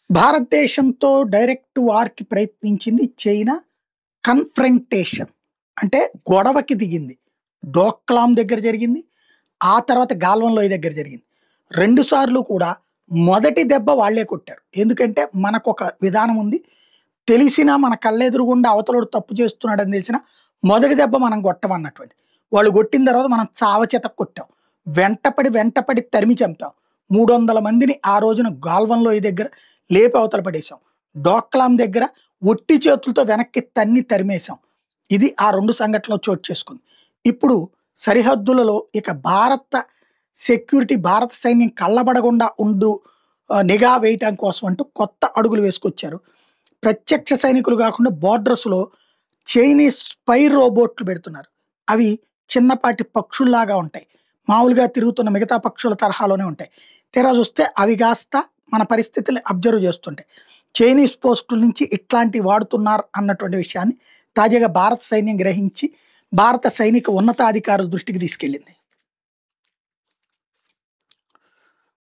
భారతదేశంతో డైరెక్ట్ వార్‌కి ప్రయత్నించింది China. Confrontation అంటే గొడవకి దిగింది. డోక్లాం దగ్గర జరిగింది. ఆ తర్వాత గాల్వన్ లోయ దగ్గర జరిగింది. 2 సార్లు కూడా మొదటి దెబ్బ వాళ్ళే కొట్టారు. ఎందుకంటే మనకొక విధానం ఉంది. తెలిసినా మన కళ్ళెదురుగుండా అవతలోడు తప్పు చేస్తున్నాడని తెలిసినా మొదటి దెబ్బ మనం కొట్టమన్నటువంటి. వాళ్ళు కొట్టిన తర్వాత మనం చావచేత కొట్టాం. వెంటపడి తరిమి చంపాం. 300 మందిని ఆ రోజున గాల్వన్ లోయ దగ్గర లేపి అవతల పడేసాం. డోక్లాం దగ్గర ఒట్టి చేతులతో వెనక్కి తరిమేసాం. ఇది ఆ 2 సంఘటనలు చోటు చేసుకుంది. ఇప్పుడు సరిహద్దులలో ఇక భారత సెక్యూరిటీ భారత సైన్యం కళ్ళబడకుండా నిఘా వేయటం కోసం అంటూ కొత్త అడుగులు వేసుకొచ్చారు. ప్రత్యక్ష సైనికులు కాకుండా బోర్డర్స్‌లో చైనీస్ స్పై రోబోట్లు పెడుతున్నారు. అవి చిన్నపాటి పక్షుల్లాగా ఉంటాయి. మామూలుగా తిరుగుతున్న మిగతా పక్షుల తరహాలోనే ఉంటాయి. తీరా చూస్తే అవి కాస్త మన పరిస్థితుల్ని అబ్జర్వ్ చేస్తుంటాయి. చైనీస్ పోస్టుల నుంచి ఇట్లాంటివి వాడుతున్నారు అన్నటువంటి విషయాన్ని తాజాగా భారత సైన్యం గ్రహించి భారత సైనిక ఉన్నతాధికారుల దృష్టికి తీసుకెళ్ళింది.